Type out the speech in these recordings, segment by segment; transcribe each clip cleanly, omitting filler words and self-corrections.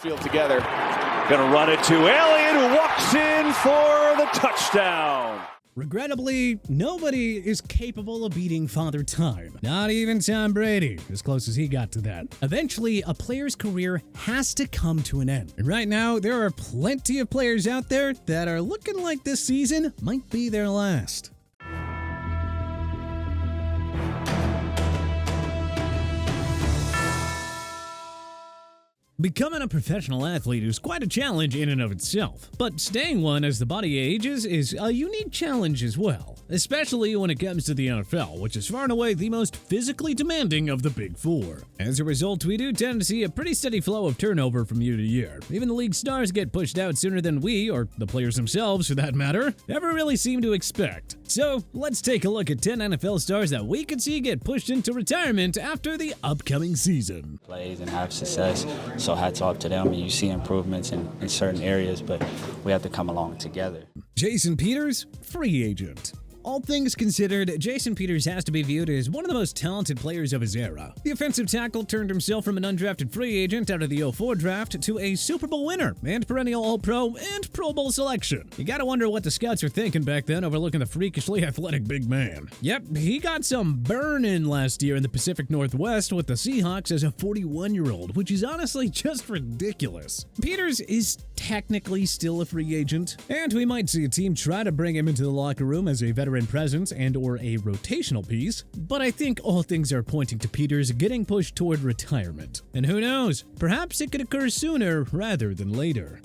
Field together. Gonna run it to Elliott, who walks in for the touchdown. Regrettably, nobody is capable of beating Father Time. Not even Tom Brady, as close as he got to that. Eventually, a player's career has to come to an end. And right now, there are plenty of players out there that are looking like this season might be their last. Becoming a professional athlete is quite a challenge in and of itself, but staying one as the body ages is a unique challenge as well, especially when it comes to the NFL, which is far and away the most physically demanding of the Big Four. As a result, we do tend to see a pretty steady flow of turnover from year to year. Even the league stars get pushed out sooner than we, or the players themselves for that matter, ever really seem to expect. So, let's take a look at 10 NFL stars that we could see get pushed into retirement after the upcoming season. Plays and have success. So hats off to them, and you see improvements in certain areas, but we have to come along together. Jason Peters, free agent. All things considered, Jason Peters has to be viewed as one of the most talented players of his era. The offensive tackle turned himself from an undrafted free agent out of the 04 draft to a Super Bowl winner and perennial All-Pro and Pro Bowl selection. You gotta wonder what the scouts are thinking back then overlooking the freakishly athletic big man. Yep, he got some burn-in last year in the Pacific Northwest with the Seahawks as a 41-year-old, which is honestly just ridiculous. Peters is technically still a free agent, and we might see a team try to bring him into the locker room as a veteran presence and or a rotational piece, but I think all things are pointing to Peters getting pushed toward retirement. And who knows, perhaps it could occur sooner rather than later.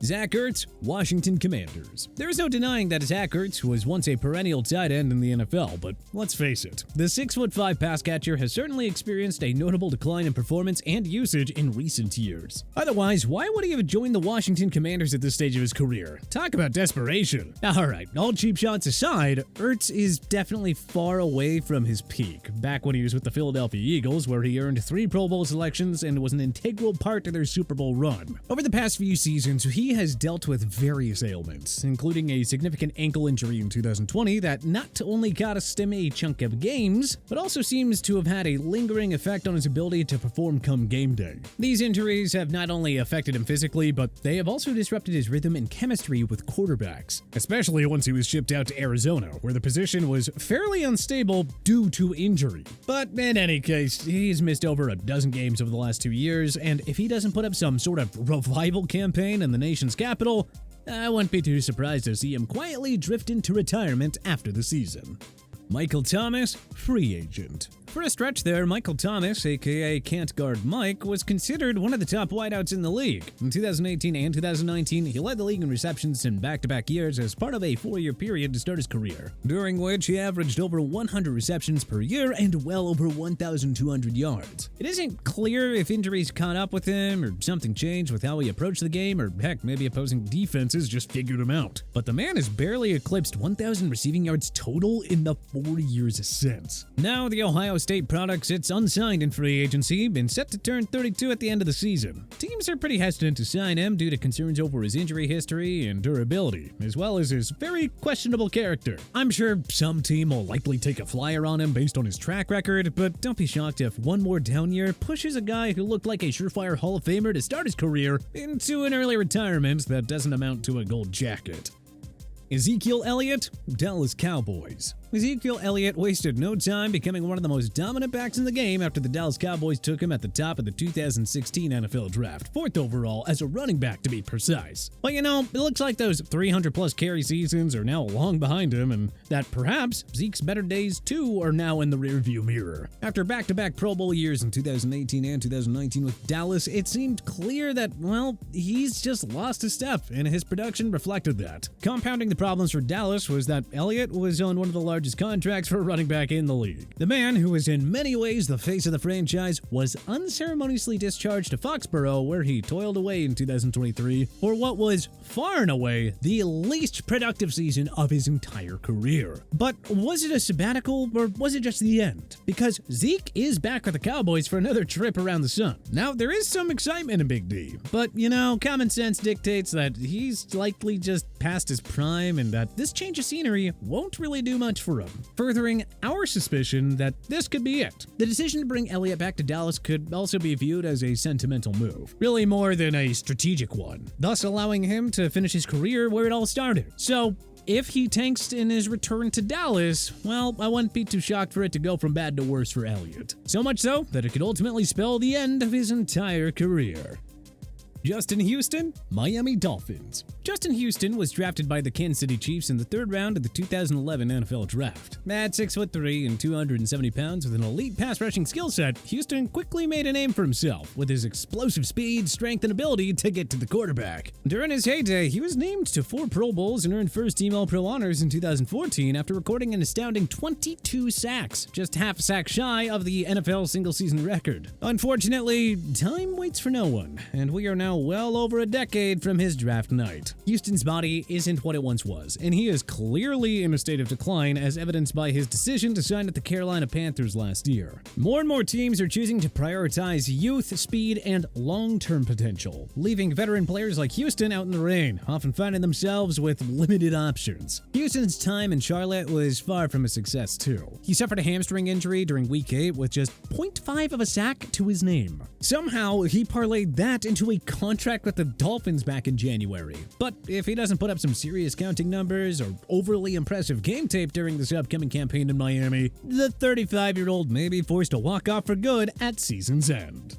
Zach Ertz, Washington Commanders. There is no denying that Zach Ertz was once a perennial tight end in the NFL, but let's face it, the 6'5" pass catcher has certainly experienced a notable decline in performance and usage in recent years. Otherwise, why would he have joined the Washington Commanders at this stage of his career? Talk about desperation. Alright, all cheap shots aside, Ertz is definitely far away from his peak, back when he was with the Philadelphia Eagles, where he earned 3 Pro Bowl selections and was an integral part of their Super Bowl run. Over the past few seasons, he has dealt with various ailments, including a significant ankle injury in 2020 that not only cost him a chunk of games, but also seems to have had a lingering effect on his ability to perform come game day. These injuries have not only affected him physically, but they have also disrupted his rhythm and chemistry with quarterbacks, especially once he was shipped out to Arizona, where the position was fairly unstable due to injury. But in any case, he's missed over a dozen games over the last 2 years, and if he doesn't put up some sort of revival campaign in the nation's capital, I wouldn't be too surprised to see him quietly drift into retirement after the season. Michael Thomas, free agent. For a stretch there, Michael Thomas, aka Can't Guard Mike, was considered one of the top wideouts in the league. In 2018 and 2019, he led the league in receptions in back-to-back years as part of a 4-year period to start his career, during which he averaged over 100 receptions per year and well over 1,200 yards. It isn't clear if injuries caught up with him or something changed with how he approached the game, or heck, maybe opposing defenses just figured him out. But the man has barely eclipsed 1,000 receiving yards total in the 4 years since. Now the Ohio State product sits unsigned in free agency and set to turn 32 at the end of the season. Teams are pretty hesitant to sign him due to concerns over his injury history and durability, as well as his very questionable character. I'm sure some team will likely take a flyer on him based on his track record, but don't be shocked if one more down year pushes a guy who looked like a surefire Hall of Famer to start his career into an early retirement that doesn't amount to a gold jacket. Ezekiel Elliott, Dallas Cowboys. Ezekiel Elliott wasted no time becoming one of the most dominant backs in the game after the Dallas Cowboys took him at the top of the 2016 NFL Draft, 4th overall as a running back to be precise. But you know, it looks like those 300-plus carry seasons are now long behind him, and that perhaps Zeke's better days too are now in the rearview mirror. After back-to-back Pro Bowl years in 2018 and 2019 with Dallas, it seemed clear that, well, he's just lost his step, and his production reflected that. Compounding the problems for Dallas was that Elliott was on one of the largest contracts for a running back in the league. The man, who was in many ways the face of the franchise, was unceremoniously discharged to Foxborough, where he toiled away in 2023 for what was far and away the least productive season of his entire career. But was it a sabbatical, or was it just the end? Because Zeke is back with the Cowboys for another trip around the sun. Now, there is some excitement in Big D, but you know, common sense dictates that he's likely just past his prime and that this change of scenery won't really do much for for him, furthering our suspicion that this could be it. The decision to bring Elliott back to Dallas could also be viewed as a sentimental move, really more than a strategic one, thus allowing him to finish his career where it all started. So, if he tanks in his return to Dallas, well, I wouldn't be too shocked for it to go from bad to worse for Elliott. So much so that it could ultimately spell the end of his entire career. Justin Houston, Miami Dolphins. Justin Houston was drafted by the Kansas City Chiefs in the 3rd round of the 2011 NFL Draft. At 6'3" and 270 pounds with an elite pass rushing skill set, Houston quickly made a name for himself with his explosive speed, strength, and ability to get to the quarterback. During his heyday, he was named to 4 Pro Bowls and earned first-team All-Pro honors in 2014 after recording an astounding 22 sacks, just half a sack shy of the NFL single-season record. Unfortunately, time waits for no one, and we are now well over a decade from his draft night. Houston's body isn't what it once was, and he is clearly in a state of decline as evidenced by his decision to sign at the Carolina Panthers last year. More and more teams are choosing to prioritize youth, speed, and long-term potential, leaving veteran players like Houston out in the rain, often finding themselves with limited options. Houston's time in Charlotte was far from a success too. He suffered a hamstring injury during Week 8 with just 0.5 of a sack to his name. Somehow, he parlayed that into a contract with the Dolphins back in January. But if he doesn't put up some serious counting numbers or overly impressive game tape during this upcoming campaign in Miami, the 35-year-old may be forced to walk off for good at season's end.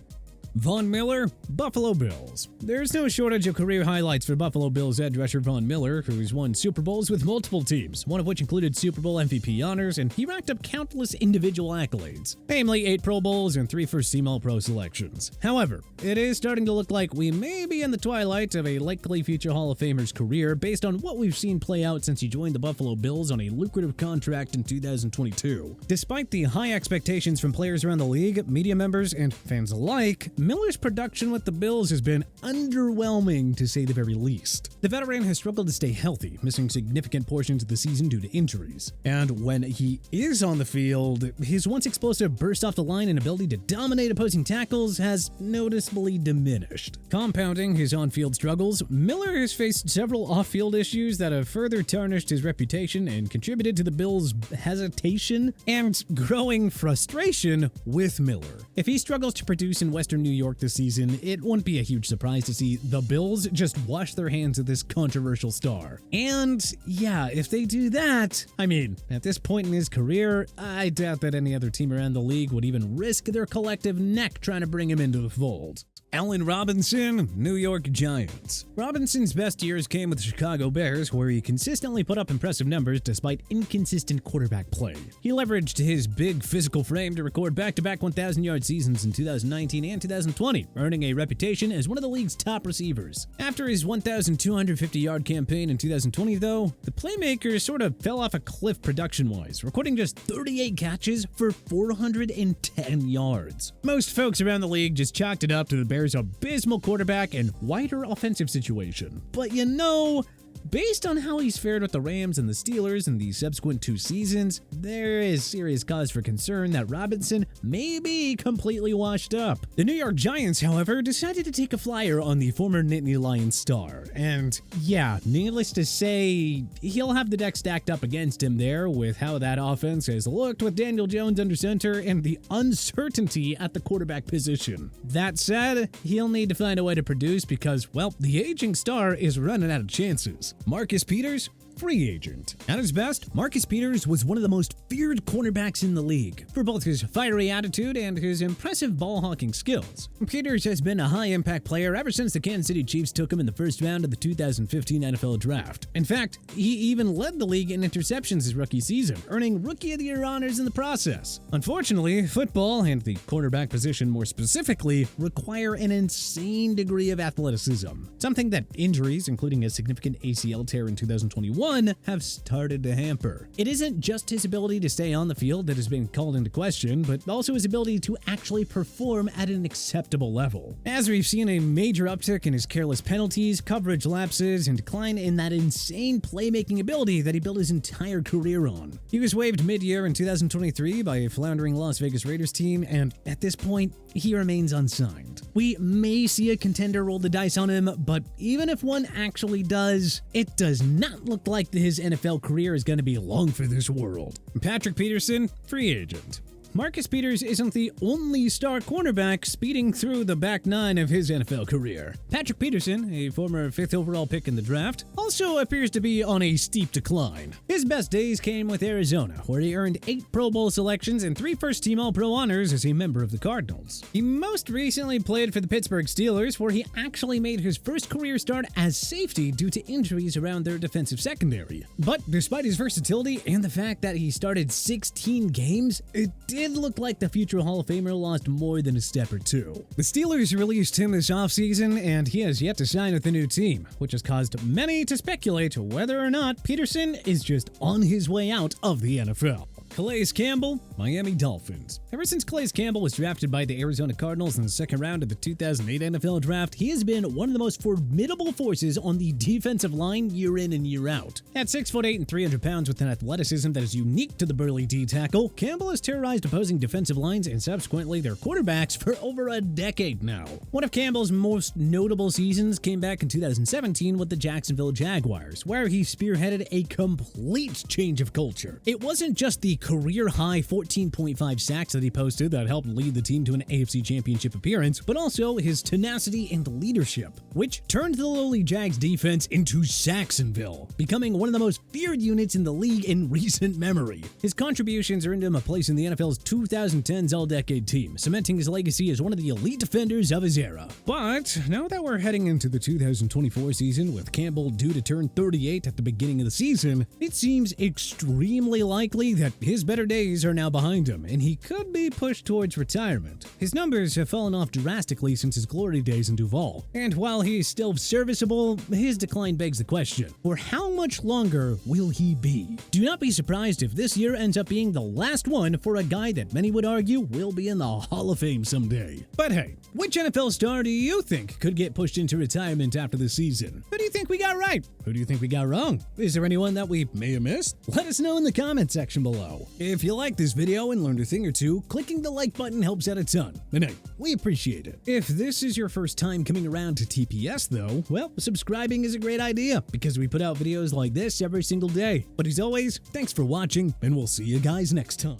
Von Miller, Buffalo Bills. There's no shortage of career highlights for Buffalo Bills edge rusher Von Miller, who's won Super Bowls with multiple teams, one of which included Super Bowl MVP honors, and he racked up countless individual accolades, namely 8 Pro Bowls and 3 first-team All-Pro selections. However, it is starting to look like we may be in the twilight of a likely future Hall of Famer's career based on what we've seen play out since he joined the Buffalo Bills on a lucrative contract in 2022. Despite the high expectations from players around the league, media members, and fans alike, Miller's production with the Bills has been underwhelming to say the very least. The veteran has struggled to stay healthy, missing significant portions of the season due to injuries. And when he is on the field, his once explosive burst off the line and ability to dominate opposing tackles has noticeably diminished. Compounding his on-field struggles, Miller has faced several off-field issues that have further tarnished his reputation and contributed to the Bills' hesitation and growing frustration with Miller. If he struggles to produce in Western New York this season, it wouldn't be a huge surprise to see the Bills just wash their hands of this controversial star. And yeah, if they do that, I mean, at this point in his career, I doubt that any other team around the league would even risk their collective neck trying to bring him into the fold. Allen Robinson, New York Giants. Robinson's best years came with the Chicago Bears, where he consistently put up impressive numbers despite inconsistent quarterback play. He leveraged his big physical frame to record back-to-back 1,000-yard seasons in 2019 and 2020, earning a reputation as one of the league's top receivers. After his 1,250-yard campaign in 2020, though, the playmaker sort of fell off a cliff production-wise, recording just 38 catches for 410 yards. Most folks around the league just chalked it up to the Bears' abysmal quarterback and wider offensive situation. But you know, based on how he's fared with the Rams and the Steelers in the subsequent 2 seasons, there is serious cause for concern that Robinson may be completely washed up. The New York Giants, however, decided to take a flyer on the former Nittany Lions star. And yeah, needless to say, he'll have the deck stacked up against him there with how that offense has looked with Daniel Jones under center and the uncertainty at the quarterback position. That said, he'll need to find a way to produce because, well, the aging star is running out of chances. Marcus Peters, free agent. At his best, Marcus Peters was one of the most feared cornerbacks in the league for both his fiery attitude and his impressive ball-hawking skills. Peters has been a high-impact player ever since the Kansas City Chiefs took him in the first round of the 2015 NFL Draft. In fact, he even led the league in interceptions his rookie season, earning Rookie of the Year honors in the process. Unfortunately, football, and the cornerback position more specifically, require an insane degree of athleticism, something that injuries, including a significant ACL tear in 2021, have started to hamper. It isn't just his ability to stay on the field that has been called into question, but also his ability to actually perform at an acceptable level. As we've seen a major uptick in his careless penalties, coverage lapses, and decline in that insane playmaking ability that he built his entire career on. He was waived mid-year in 2023 by a floundering Las Vegas Raiders team, and at this point, he remains unsigned. We may see a contender roll the dice on him, but even if one actually does, it does not look like like his NFL career is going to be long for this world. Patrick Peterson, free agent. Marcus Peters isn't the only star cornerback speeding through the back nine of his NFL career. Patrick Peterson, a former 5th overall pick in the draft, also appears to be on a steep decline. His best days came with Arizona, where he earned 8 Pro Bowl selections and 3 first-team All-Pro honors as a member of the Cardinals. He most recently played for the Pittsburgh Steelers, where he actually made his first career start as safety due to injuries around their defensive secondary. But despite his versatility and the fact that he started 16 games, it did look like the future Hall of Famer lost more than a step or two. The Steelers released him this offseason, and he has yet to sign with the new team, which has caused many to speculate whether or not Peterson is just on his way out of the NFL. Calais Campbell, Miami Dolphins. Ever since Calais Campbell was drafted by the Arizona Cardinals in the second round of the 2008 NFL Draft, he has been one of the most formidable forces on the defensive line year in and year out. At 6'8" and 300 pounds with an athleticism that is unique to the burly D-tackle, Campbell has terrorized opposing defensive lines and subsequently their quarterbacks for over a decade now. One of Campbell's most notable seasons came back in 2017 with the Jacksonville Jaguars, where he spearheaded a complete change of culture. It wasn't just the career-high 14.5 sacks that he posted that helped lead the team to an AFC Championship appearance, but also his tenacity and leadership, which turned the lowly Jags defense into Saxonville, becoming one of the most feared units in the league in recent memory. His contributions earned him a place in the NFL's 2010s All-Decade team, cementing his legacy as one of the elite defenders of his era. But now that we're heading into the 2024 season, with Campbell due to turn 38 at the beginning of the season, it seems extremely likely that his better days are now behind him, and he could be pushed towards retirement. His numbers have fallen off drastically since his glory days in Duval, and while he's still serviceable, his decline begs the question, for how much longer will he be? Do not be surprised if this year ends up being the last one for a guy that many would argue will be in the Hall of Fame someday. But hey, which NFL star do you think could get pushed into retirement after the season? Who do you think we got right? Who do you think we got wrong? Is there anyone that we may have missed? Let us know in the comment section below. If you like this video and learned a thing or two, clicking the like button helps out a ton. And hey, we appreciate it. If this is your first time coming around to TPS though, well, subscribing is a great idea because we put out videos like this every single day. But as always, thanks for watching and we'll see you guys next time.